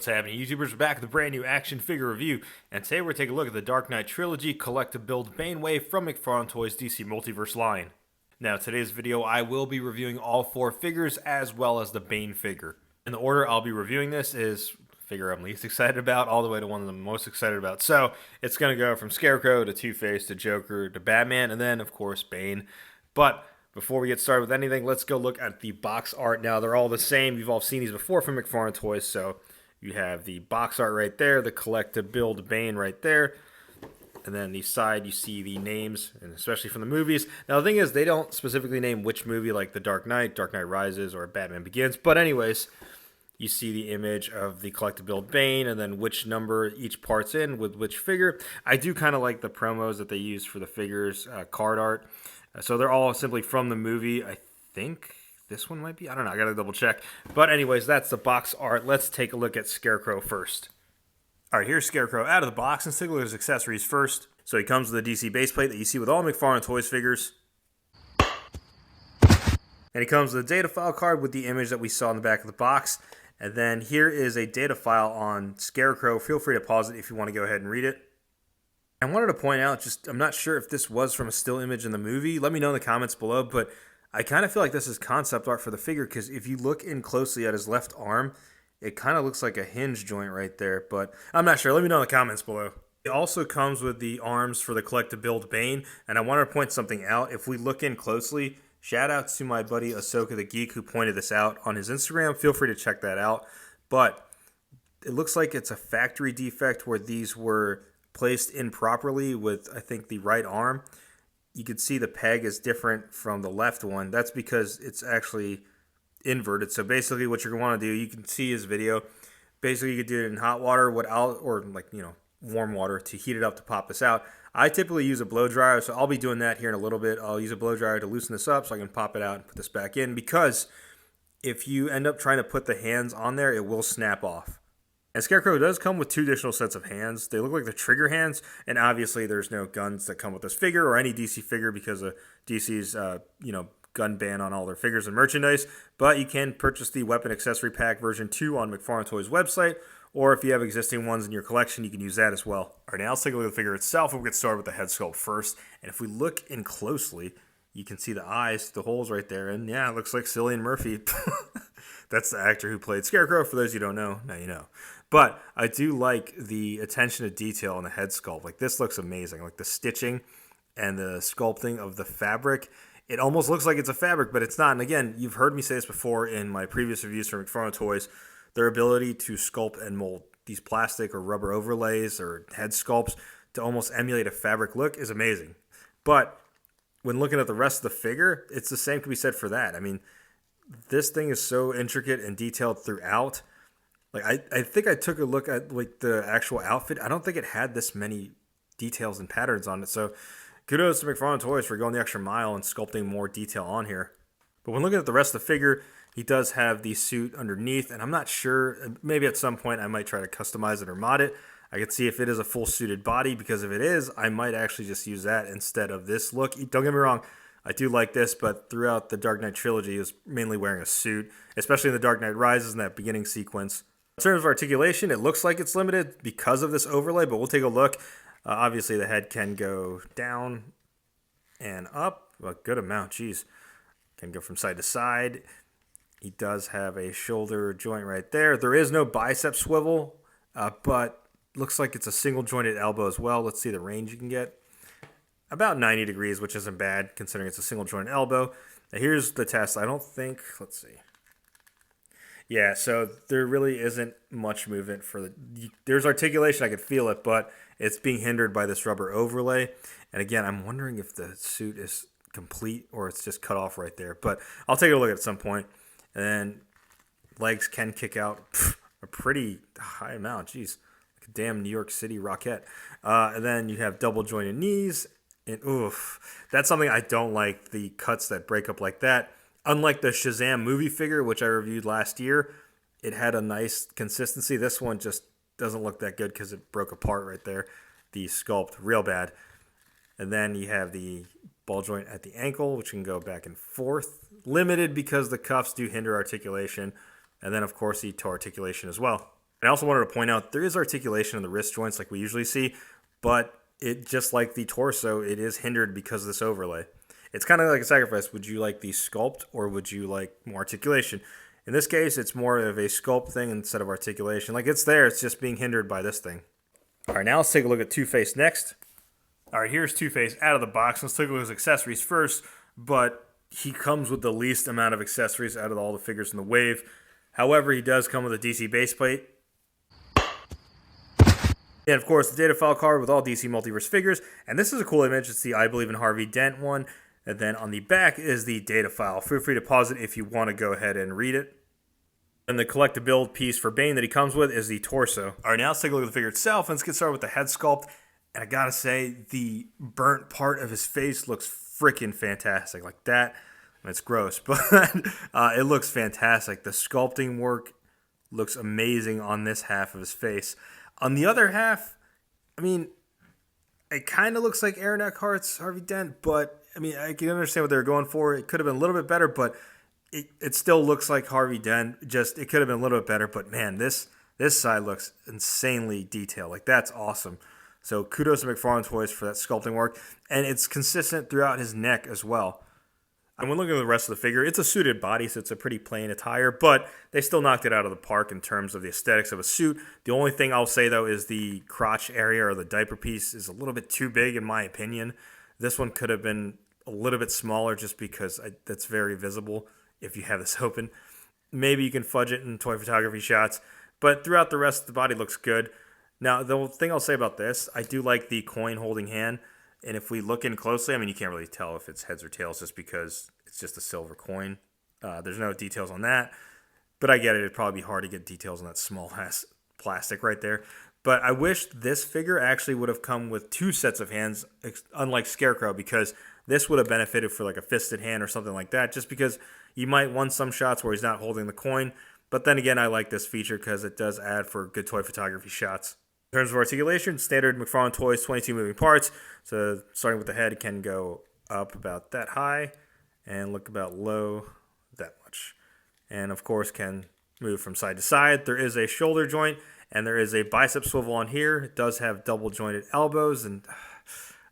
What's happening, YouTubers? We're back with a brand new action figure review, and today we're taking a look at the Dark Knight Trilogy Collective Build Bane Wave from McFarlane Toys DC Multiverse line. Now, today's video, I will be reviewing all 4 figures as well as the Bane figure. And the order I'll be reviewing this is figure I'm least excited about all the way to one I'm most excited about. So, it's going to go from Scarecrow to Two-Face to Joker to Batman, and then, of course, Bane. But before we get started with anything, let's go look at the box art. Now, they're all the same. You've all seen these before from McFarlane Toys, so you have the box art right there, the Collective Build Bane right there, and then the side you see the names, and especially from the movies. Now the thing is, they don't specifically name which movie, like The Dark Knight, Dark Knight Rises, or Batman Begins, but anyways, you see the image of the Collective Build Bane, and then which number each part's in with which figure. I do kind of like the promos that they use for the figures, card art. So they're all simply from the movie, I think. This one might be, I don't know, I gotta double check. But anyways, that's the box art. Let's take a look at Scarecrow first. Alright, here's Scarecrow out of the box, and take a look at his accessories first. So he comes with a DC base plate that you see with all McFarlane Toys figures. And he comes with a data file card with the image that we saw in the back of the box. And then here is a data file on Scarecrow. Feel free to pause it if you want to go ahead and read it. I wanted to point out, I'm not sure if this was from a still image in the movie. Let me know in the comments below, but I kind of feel like this is concept art for the figure, because if you look in closely at his left arm, it kind of looks like a hinge joint right there, but I'm not sure. Let me know in the comments below. It also comes with the arms for the Collective Build Bane, and I wanted to point something out. If we look in closely, shout out to my buddy Ahsoka the Geek who pointed this out on his Instagram. Feel free to check that out. But it looks like it's a factory defect where these were placed improperly with, I think, the right arm. You can see the peg is different from the left one. That's because it's actually inverted. So basically what you're going to want to do, you can see his video. Basically, you could do it in hot water or warm water to heat it up to pop this out. I typically use a blow dryer, so I'll be doing that here in a little bit. I'll use a blow dryer to loosen this up so I can pop it out and put this back in, because if you end up trying to put the hands on there, it will snap off. And Scarecrow does come with 2 additional sets of hands. They look like the trigger hands, and obviously there's no guns that come with this figure or any DC figure because of DC's gun ban on all their figures and merchandise. But you can purchase the weapon accessory pack version 2 on McFarlane Toys website, or if you have existing ones in your collection, you can use that as well. All right, now let's take a look at the figure itself, and we'll get started with the head sculpt first. And if we look in closely, you can see the eyes, the holes right there, and yeah, it looks like Cillian Murphy. That's the actor who played Scarecrow. For those of you who don't know, now you know. But I do like the attention to detail on the head sculpt. Like, this looks amazing. Like the stitching and the sculpting of the fabric. It almost looks like it's a fabric, but it's not. And again, you've heard me say this before in my previous reviews for McFarlane Toys. Their ability to sculpt and mold these plastic or rubber overlays or head sculpts to almost emulate a fabric look is amazing. But when looking at the rest of the figure, it's the same can be said for that. I mean, this thing is so intricate and detailed throughout. Like, I think I took a look at like the actual outfit. I don't think it had this many details and patterns on it. So kudos to McFarlane Toys for going the extra mile and sculpting more detail on here. But when looking at the rest of the figure, he does have the suit underneath, and I'm not sure. Maybe at some point I might try to customize it or mod it. I could see if it is a full suited body, because if it is, I might actually just use that instead of this look. Don't get me wrong, I do like this, but throughout the Dark Knight trilogy, he was mainly wearing a suit, especially in the Dark Knight Rises in that beginning sequence. In terms of articulation, it looks like it's limited because of this overlay, but we'll take a look. Obviously, the head can go down and up a good amount. Geez, can go from side to side. He does have a shoulder joint right there. There is no bicep swivel, but looks like it's a single jointed elbow as well. Let's see the range you can get. About 90 degrees, which isn't bad considering it's a single jointed elbow. Now here's the test. Let's see. Yeah, so there really isn't much movement there's articulation, I could feel it, but it's being hindered by this rubber overlay. And again, I'm wondering if the suit is complete or it's just cut off right there, but I'll take a look at some point. And then legs can kick out a pretty high amount. Jeez, like a damn New York City Rockette. And then you have double jointed knees. And oof, that's something I don't like, the cuts that break up like that. Unlike the Shazam movie figure, which I reviewed last year, it had a nice consistency. This one just doesn't look that good because it broke apart right there. The sculpt, real bad. And then you have the ball joint at the ankle, which can go back and forth. Limited because the cuffs do hinder articulation. And then, of course, the toe articulation as well. And I also wanted to point out there is articulation in the wrist joints like we usually see, but it just like the torso, it is hindered because of this overlay. It's kind of like a sacrifice. Would you like the sculpt or would you like more articulation? In this case, it's more of a sculpt thing instead of articulation. Like it's there, it's just being hindered by this thing. All right, now let's take a look at Two-Face next. All right, here's Two-Face out of the box. Let's take a look at his accessories first, but he comes with the least amount of accessories out of all the figures in the wave. However, he does come with a DC base plate. And of course, the data file card with all DC Multiverse figures. And this is a cool image. It's the I Believe in Harvey Dent one. And then on the back is the data file. Feel free to pause it if you want to go ahead and read it. And the collectible piece for Bane that he comes with is the torso. All right, now let's take a look at the figure itself. And let's get started with the head sculpt. And I gotta say, the burnt part of his face looks freaking fantastic. Like that, it's gross, but it looks fantastic. The sculpting work looks amazing on this half of his face. On the other half, I mean, it kind of looks like Aaron Eckhart's Harvey Dent, but I mean, I can understand what they were going for. It could have been a little bit better, but it still looks like Harvey Dent. Just it could have been a little bit better, but man, this side looks insanely detailed. Like that's awesome. So kudos to McFarlane Toys for that sculpting work, and it's consistent throughout his neck as well. And when looking at the rest of the figure, it's a suited body, so it's a pretty plain attire, but they still knocked it out of the park in terms of the aesthetics of a suit. The only thing I'll say, though, is the crotch area or the diaper piece is a little bit too big, in my opinion. This one could have been a little bit smaller just because that's very visible if you have this open. Maybe you can fudge it in toy photography shots, but throughout the rest of the body looks good. Now, the thing I'll say about this, I do like the coin holding hand. And if we look in closely, I mean, you can't really tell if it's heads or tails just because it's just a silver coin. There's no details on that. But I get it. It'd probably be hard to get details on that small ass plastic right there. But I wish this figure actually would have come with two sets of hands, unlike Scarecrow, because this would have benefited for like a fisted hand or something like that, just because you might want some shots where he's not holding the coin. But then again, I like this feature because it does add for good toy photography shots. In terms of articulation, standard McFarlane Toys, 22 moving parts. So starting with the head, it can go up about that high and look about low that much. And of course can move from side to side. There is a shoulder joint and there is a bicep swivel on here. It does have double jointed elbows, and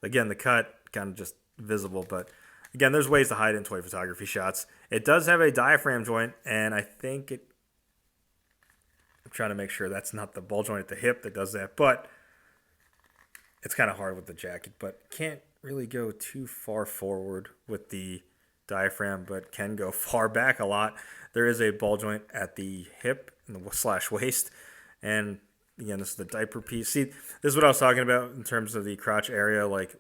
again, the cut kind of just visible, but again, there's ways to hide it in toy photography shots. It does have a diaphragm joint, and I think I'm trying to make sure that's not the ball joint at the hip that does that, but it's kind of hard with the jacket, but can't really go too far forward with the diaphragm, but can go far back a lot. There is a ball joint at the hip and the / waist, and again, this is the diaper piece. See, this is what I was talking about in terms of the crotch area. Like,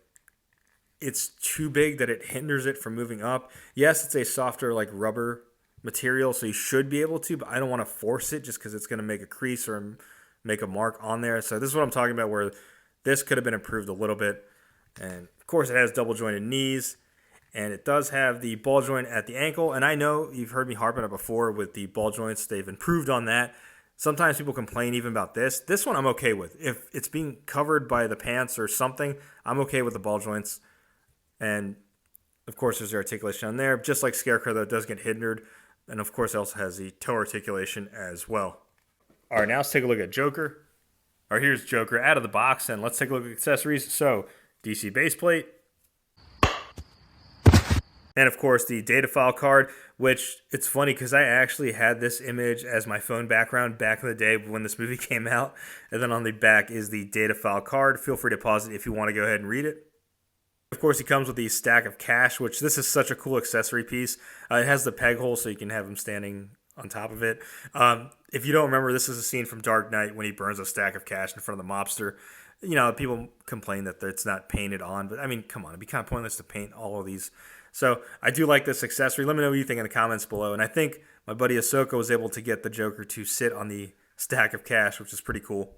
it's too big that it hinders it from moving up. Yes, it's a softer like rubber material, so you should be able to, but I don't want to force it just because it's going to make a crease or make a mark on there. So this is what I'm talking about, where this could have been improved a little bit. And of course, it has double jointed knees, and it does have the ball joint at the ankle. And I know you've heard me harp on it before with the ball joints. They've improved on that. Sometimes people complain even about this. This one I'm okay with. If it's being covered by the pants or something, I'm okay with the ball joints. And of course, there's the articulation on there. Just like Scarecrow, though, it does get hindered. And of course, it also has the toe articulation as well. All right, now let's take a look at Joker. All right, here's Joker out of the box, and let's take a look at accessories. So, DC base plate. And of course, the data file card, which it's funny because I actually had this image as my phone background back in the day when this movie came out. And then on the back is the data file card. Feel free to pause it if you want to go ahead and read it. Of course, he comes with the stack of cash, which this is such a cool accessory piece. It has the peg hole so you can have him standing on top of it. If you don't remember, this is a scene from Dark Knight when he burns a stack of cash in front of the mobster. You know, people complain that it's not painted on, but I mean, come on, it'd be kind of pointless to paint all of these. So I do like this accessory. Let me know what you think in the comments below. And I think my buddy Ahsoka was able to get the Joker to sit on the stack of cash, which is pretty cool.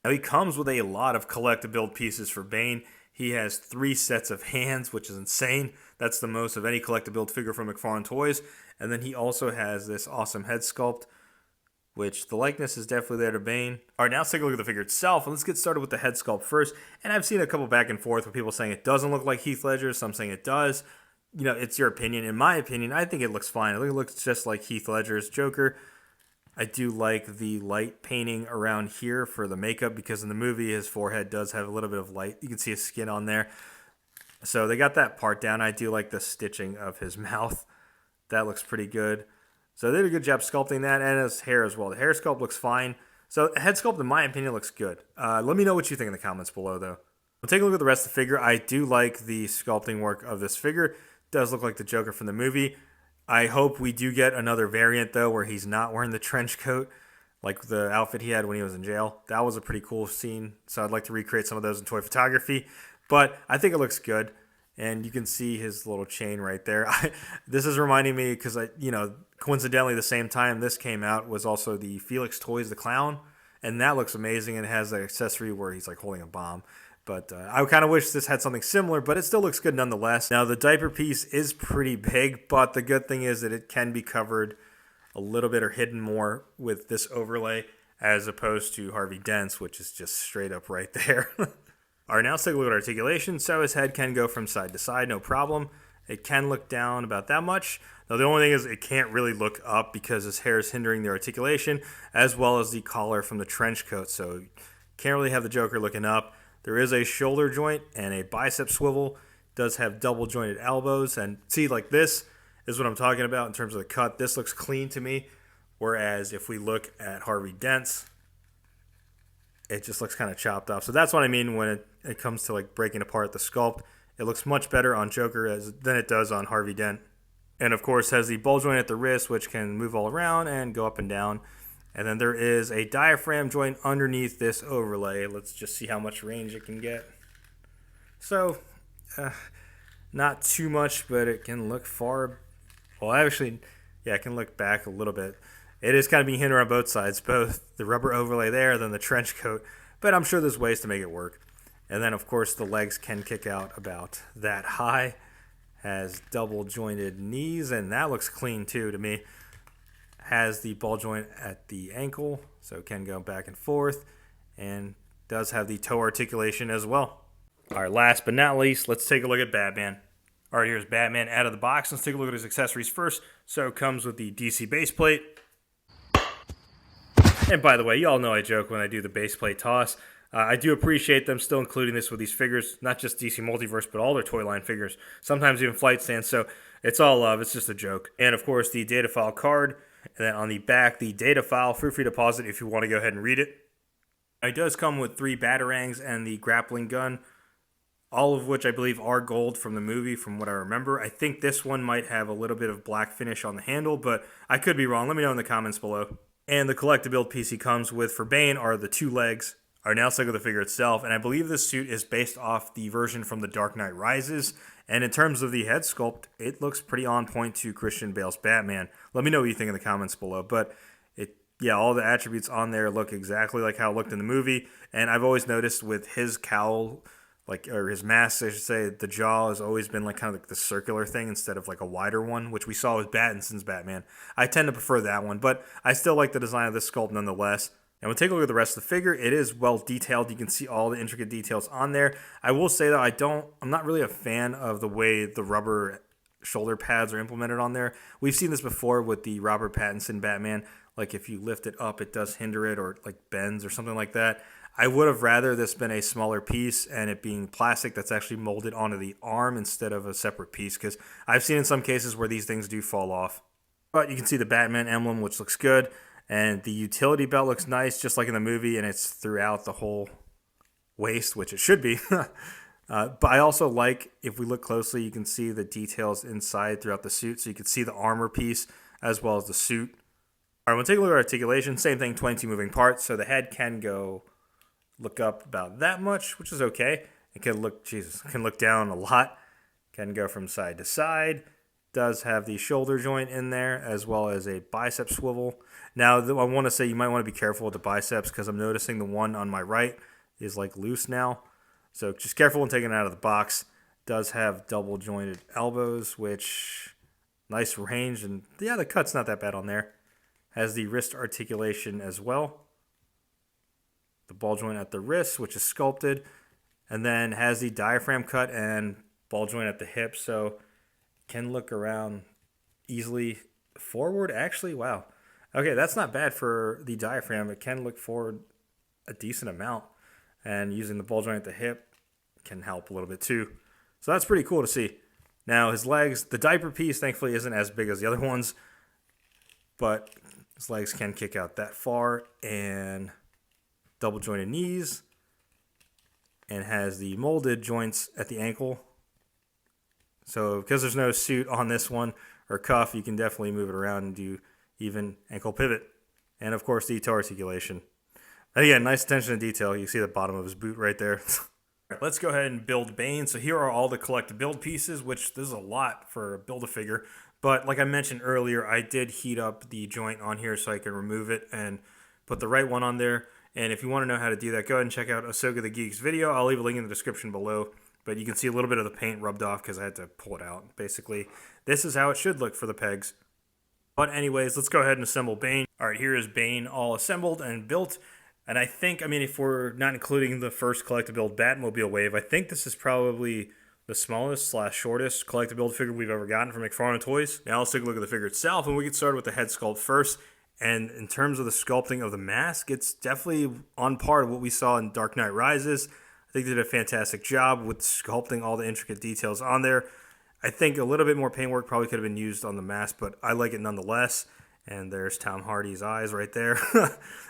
Now, he comes with a lot of collectible pieces for Bane. He has 3 sets of hands, which is insane. That's the most of any collectible figure from McFarlane Toys. And then he also has this awesome head sculpt, which the likeness is definitely there to Bane. All right, now let's take a look at the figure itself. And let's get started with the head sculpt first. And I've seen a couple back and forth with people saying it doesn't look like Heath Ledger. Some saying it does. You know, it's your opinion. In my opinion, I think it looks fine. I think it looks just like Heath Ledger's Joker. I do like the light painting around here for the makeup because in the movie his forehead does have a little bit of light. You can see his skin on there. So they got that part down. I do like the stitching of his mouth. That looks pretty good. So they did a good job sculpting that and his hair as well. The hair sculpt looks fine. So head sculpt, in my opinion, looks good. Let me know what you think in the comments below, though. We'll take a look at the rest of the figure. I do like the sculpting work of this figure. It does look like the Joker from the movie. I hope we do get another variant, though, where he's not wearing the trench coat like the outfit he had when he was in jail. That was a pretty cool scene. So I'd like to recreate some of those in toy photography. But I think it looks good. And you can see his little chain right there. This is reminding me because coincidentally, the same time this came out was also the Felix Toys the Clown, and that looks amazing. And it has an accessory where he's like holding a bomb. But I kind of wish this had something similar, but it still looks good nonetheless. Now the diaper piece is pretty big, but the good thing is that it can be covered a little bit or hidden more with this overlay as opposed to Harvey Dent's, which is just straight up right there. All right, now let's take a look at articulation. So his head can go from side to side, no problem. It can look down about that much. Now the only thing is it can't really look up because his hair is hindering the articulation, as well as the collar from the trench coat. So you can't really have the Joker looking up. There is a shoulder joint and a bicep swivel. It does have double jointed elbows. And see, like this is what I'm talking about in terms of the cut. This looks clean to me. Whereas if we look at Harvey Dent's, it just looks kind of chopped off. So that's what I mean when it comes to like breaking apart the sculpt. It looks much better on Joker than it does on Harvey Dent. And of course has the ball joint at the wrist, which can move all around and go up and down. And then there is a diaphragm joint underneath this overlay. Let's just see how much range it can get. So, not too much, but it can look far. Well, actually, yeah, it can look back a little bit. It is kind of being hindered on both sides, both the rubber overlay there, then the trench coat. But I'm sure there's ways to make it work. And then, of course, the legs can kick out about that high. Has double jointed knees, and that looks clean too to me. Has the ball joint at the ankle, so it can go back and forth, and does have the toe articulation as well. All right, last but not least, let's take a look at Batman. All right, here's Batman out of the box. Let's take a look at his accessories first. So it comes with the DC base plate. And by the way, you all know I joke when I do the base plate toss. I do appreciate them still including this with these figures, not just DC Multiverse, but all their toy line figures, sometimes even flight stands, so it's all love, it's just a joke. And of course, the data file card, and then on the back, the data file, feel free to pause it if you want to go ahead and read it. It does come with 3 batarangs and the grappling gun, all of which I believe are gold from the movie, from what I remember. I think this one might have a little bit of black finish on the handle, but I could be wrong. Let me know in the comments below. And the collectible piece he comes with for Bane are the 2 legs. All right, now let's look at the figure itself, and I believe this suit is based off the version from The Dark Knight Rises, and in terms of the head sculpt, it looks pretty on point to Christian Bale's Batman. Let me know what you think in the comments below, but all the attributes on there look exactly like how it looked in the movie, and I've always noticed with his cowl, or his mask, I should say, the jaw has always been like kind of like the circular thing instead of like a wider one, which we saw with Pattinson's Batman. I tend to prefer that one, but I still like the design of this sculpt nonetheless. And we'll take a look at the rest of the figure. It is well detailed. You can see all the intricate details on there. I will say that I'm not really a fan of the way the rubber shoulder pads are implemented on there. We've seen this before with the Robert Pattinson Batman. Like if you lift it up, it does hinder it or like bends or something like that. I would have rather this been a smaller piece and it being plastic that's actually molded onto the arm instead of a separate piece, because I've seen in some cases where these things do fall off. But you can see the Batman emblem, which looks good. And the utility belt looks nice, just like in the movie, and it's throughout the whole waist, which it should be. But I also like, if we look closely, you can see the details inside throughout the suit. So you can see the armor piece as well as the suit. All right, we'll take a look at articulation. Same thing, 22 moving parts. So the head can look up about that much, which is okay. It can look down a lot. Can go from side to side. Does have the shoulder joint in there as well as a bicep swivel. Now, I want to say you might want to be careful with the biceps because I'm noticing the one on my right is like loose now. So just careful when taking it out of the box. Does have double jointed elbows, which nice range. And yeah, the cut's not that bad on there. Has the wrist articulation as well. The ball joint at the wrist, which is sculpted. And then has the diaphragm cut and ball joint at the hip. So can look around easily forward. Actually, wow. Okay, that's not bad for the diaphragm. It can look forward a decent amount, and using the ball joint at the hip can help a little bit too. So that's pretty cool to see. Now his legs, the diaper piece thankfully isn't as big as the other ones, but his legs can kick out that far, and double jointed knees, and has the molded joints at the ankle. So because there's no suit on this one or cuff, you can definitely move it around and do even ankle pivot. And of course the toe articulation. And again, nice attention to detail. You see the bottom of his boot right there. Let's go ahead and build Bane. So here are all the collect build pieces, which this is a lot for a Build-A-Figure. But like I mentioned earlier, I did heat up the joint on here so I can remove it and put the right one on there. And if you want to know how to do that, go ahead and check out Ahsoka the Geek's video. I'll leave a link in the description below. But you can see a little bit of the paint rubbed off because I had to pull it out. Basically, this is how it should look for the pegs. But anyways, let's go ahead and assemble Bane. All right, here is Bane all assembled and built. And I think, I mean, if we're not including the first collect-to-build Batmobile wave, I think this is probably the smallest / shortest collect-to-build figure we've ever gotten from McFarlane Toys. Now let's take a look at the figure itself, and we get started with the head sculpt first. And in terms of the sculpting of the mask, it's definitely on par with what we saw in Dark Knight Rises. I think they did a fantastic job with sculpting all the intricate details on there. I think a little bit more paintwork probably could have been used on the mask, but I like it nonetheless. And there's Tom Hardy's eyes right there.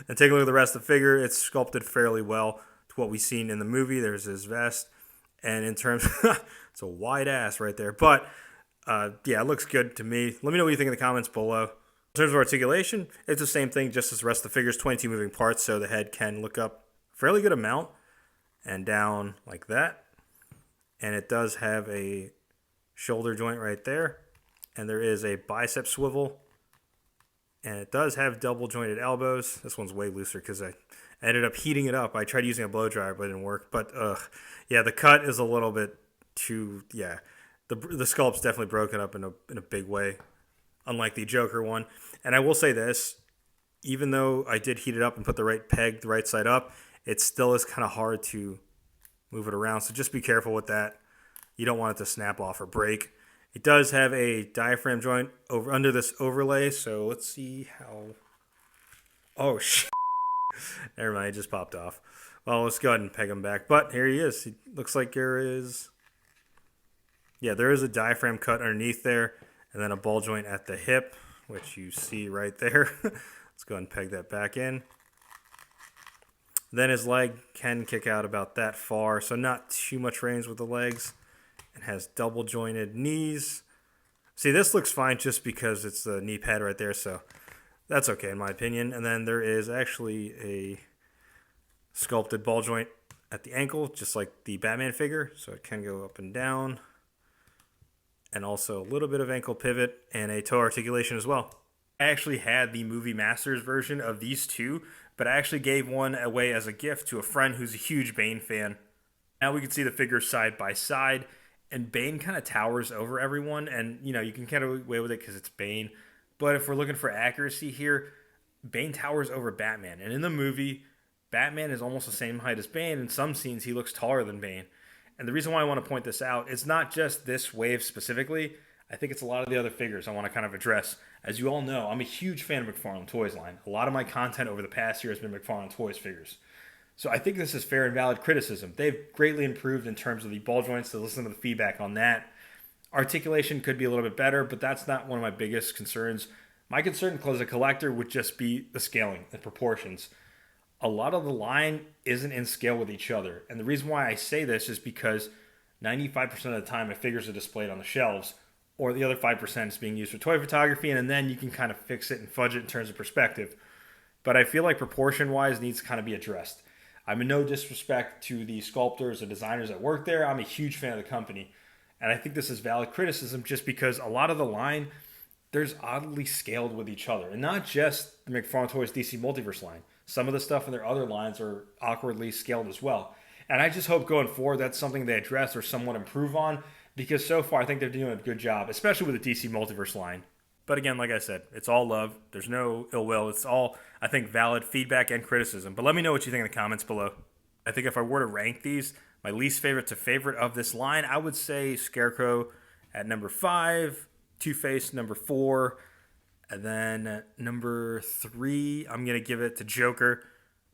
And take a look at the rest of the figure. It's sculpted fairly well to what we've seen in the movie. There's his vest. And in terms, it's a wide ass right there. But yeah, it looks good to me. Let me know what you think in the comments below. In terms of articulation, it's the same thing just as the rest of the figures. 22 moving parts, so the head can look up a fairly good amount and down like that. And it does have a shoulder joint right there. And there is a bicep swivel. And it does have double jointed elbows. This one's way looser because I ended up heating it up. I tried using a blow dryer, but it didn't work. But yeah, the cut is a little bit too, yeah. The sculpt's definitely broken up in a big way, unlike the Joker one. And I will say this, even though I did heat it up and put the right peg the right side up, it still is kind of hard to move it around. So just be careful with that. You don't want it to snap off or break. It does have a diaphragm joint under this overlay, so let's see how... Oh, shit. Never mind, it just popped off. Well, let's go ahead and peg him back. But here he is. He looks like there is... Yeah, there is a diaphragm cut underneath there, and then a ball joint at the hip, which you see right there. Let's go ahead and peg that back in. Then his leg can kick out about that far, so not too much range with the legs. It has double jointed knees. See, this looks fine just because it's the knee pad right there, so that's okay in my opinion. And then there is actually a sculpted ball joint at the ankle, just like the Batman figure, so it can go up and down. And also a little bit of ankle pivot and a toe articulation as well. I actually had the Movie Masters version of these two, but I actually gave one away as a gift to a friend who's a huge Bane fan. Now we can see the figures side by side. And Bane kind of towers over everyone, and, you know, you can get away with it because it's Bane. But if we're looking for accuracy here, Bane towers over Batman. And in the movie, Batman is almost the same height as Bane. In some scenes, he looks taller than Bane. And the reason why I want to point this out, it's not just this wave specifically. I think it's a lot of the other figures I want to kind of address. As you all know, I'm a huge fan of McFarlane Toys line. A lot of my content over the past year has been McFarlane Toys figures. So I think this is fair and valid criticism. They've greatly improved in terms of the ball joints, to listen to the feedback on that. Articulation could be a little bit better, but that's not one of my biggest concerns. My concern as a collector would just be the scaling, the proportions. A lot of the line isn't in scale with each other. And the reason why I say this is because 95% of the time my figures are displayed on the shelves, or the other 5% is being used for toy photography, and then you can kind of fix it and fudge it in terms of perspective. But I feel like proportion-wise needs to kind of be addressed. I'm in no disrespect to the sculptors or designers that work there. I'm a huge fan of the company. And I think this is valid criticism just because a lot of the line, there's oddly scaled with each other. And not just the McFarlane Toys DC Multiverse line. Some of the stuff in their other lines are awkwardly scaled as well. And I just hope going forward that's something they address or somewhat improve on. Because so far I think they're doing a good job, especially with the DC Multiverse line. But again, like I said, it's all love. There's no ill will. It's all, I think, valid feedback and criticism. But let me know what you think in the comments below. I think if I were to rank these, my least favorite to favorite of this line, I would say Scarecrow at number 5, Two-Face number 4, And then number 3, I'm going to give it to Joker.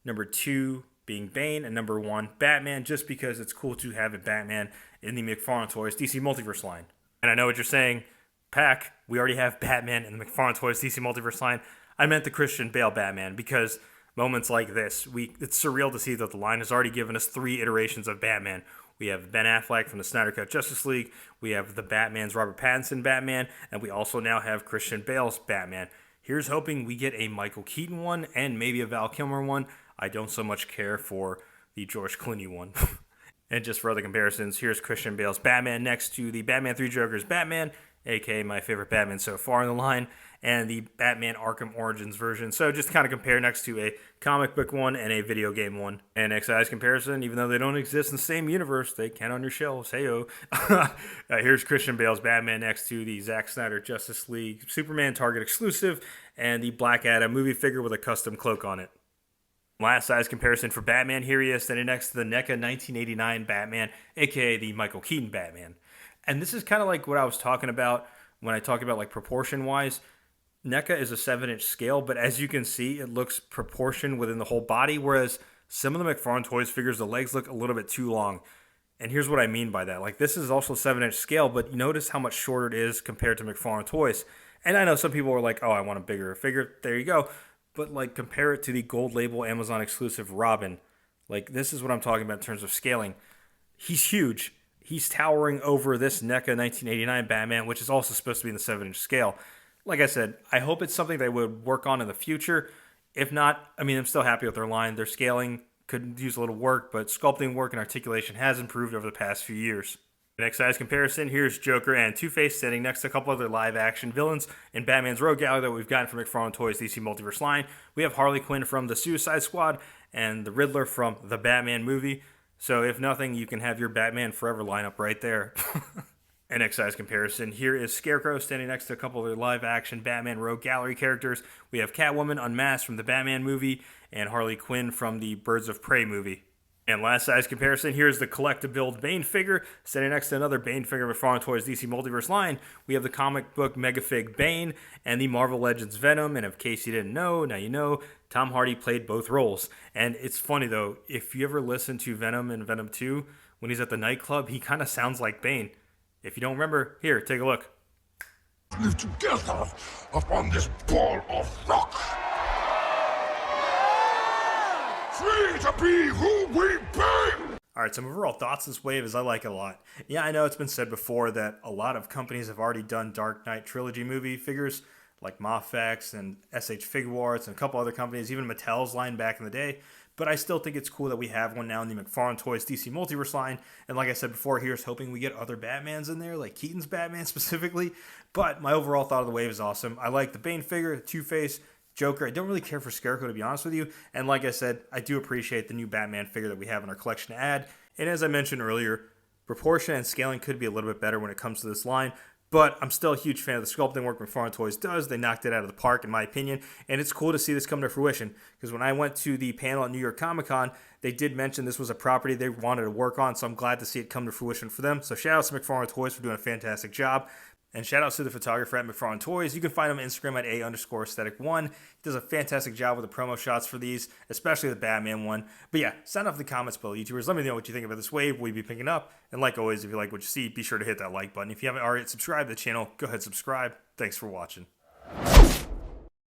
Number 2 being Bane. And number 1, Batman, just because it's cool to have a Batman in the McFarlane Toys DC Multiverse line. And I know what you're saying, Pack, we already have Batman in the McFarlane Toys DC Multiverse line. I meant the Christian Bale Batman because moments like this, it's surreal to see that the line has already given us 3 iterations of Batman. We have Ben Affleck from the Snyder Cut Justice League. We have the Batman's Robert Pattinson Batman. And we also now have Christian Bale's Batman. Here's hoping we get a Michael Keaton one and maybe a Val Kilmer one. I don't so much care for the George Clooney one. And just for other comparisons, here's Christian Bale's Batman next to the Batman 3 Jokers Batman, aka my favorite Batman so far in the line, and the Batman Arkham Origins version. So just kind of compare next to a comic book one and a video game one. And XI's comparison, even though they don't exist in the same universe, they can on your shelves. Hey-o. Here's Christian Bale's Batman next to the Zack Snyder Justice League Superman Target exclusive and the Black Adam movie figure with a custom cloak on it. Last size comparison for Batman, here he is standing next to the NECA 1989 Batman, aka the Michael Keaton Batman. And this is kind of like what I was talking about when I talk about like proportion wise. NECA is a 7-inch scale, but as you can see, it looks proportioned within the whole body, whereas some of the McFarlane Toys figures, the legs look a little bit too long. And here's what I mean by that. Like, this is also 7-inch scale, but notice how much shorter it is compared to McFarlane Toys. And I know some people are like, oh, I want a bigger figure. There you go. But, like, compare it to the gold label Amazon exclusive Robin. Like, this is what I'm talking about in terms of scaling. He's huge. He's towering over this NECA 1989 Batman, which is also supposed to be in the 7-inch scale. Like I said, I hope it's something they would work on in the future. If not, I mean, I'm still happy with their line. Their scaling could use a little work, but sculpting work and articulation has improved over the past few years. Next size comparison, here's Joker and Two-Face standing next to a couple other live-action villains in Batman's Rogue Gallery that we've gotten from McFarlane Toys DC Multiverse line. We have Harley Quinn from the Suicide Squad and the Riddler from the Batman movie. So if nothing, you can have your Batman Forever lineup right there. An next size comparison, here is Scarecrow standing next to a couple of their live-action Batman Rogue Gallery characters. We have Catwoman unmasked from the Batman movie and Harley Quinn from the Birds of Prey movie. And last size comparison, here's the Build Bane figure standing next to another Bane figure of McFarlane Toys DC Multiverse line. We have the comic book Megafig Bane and the Marvel Legends Venom. And in case you didn't know, now you know, Tom Hardy played both roles. And it's funny though, if you ever listen to Venom and Venom 2, when he's at the nightclub, he kind of sounds like Bane. If you don't remember, here, take a look. Live together upon this ball of rock. Free to be who we be. Alright, some overall thoughts on this wave is I like it a lot. Yeah, I know it's been said before that a lot of companies have already done Dark Knight Trilogy movie figures, like Mafex and SH Figuarts and a couple other companies, even Mattel's line back in the day. But I still think it's cool that we have one now in the McFarlane Toys DC Multiverse line. And like I said before, here's hoping we get other Batmans in there, like Keaton's Batman specifically. But my overall thought of the wave is awesome. I like the Bane figure, the Two-Face, Joker. I don't really care for Scarecrow, to be honest with you. And like I said, I do appreciate the new Batman figure that we have in our collection to add. And as I mentioned earlier, proportion and scaling could be a little bit better when it comes to this line. But I'm still a huge fan of the sculpting work McFarlane Toys does. They knocked it out of the park, in my opinion. And it's cool to see this come to fruition. Because when I went to the panel at New York Comic Con, they did mention this was a property they wanted to work on. So I'm glad to see it come to fruition for them. So shout out to McFarlane Toys for doing a fantastic job. And shout outs to the photographer at McFarlane Toys. You can find him on Instagram at @_aesthetic1. He does a fantastic job with the promo shots for these, especially the Batman one. But yeah, sound off in the comments below, YouTubers. Let me know what you think about this wave we'll be picking up. And like always, if you like what you see, be sure to hit that like button. If you haven't already subscribed to the channel, go ahead and subscribe. Thanks for watching.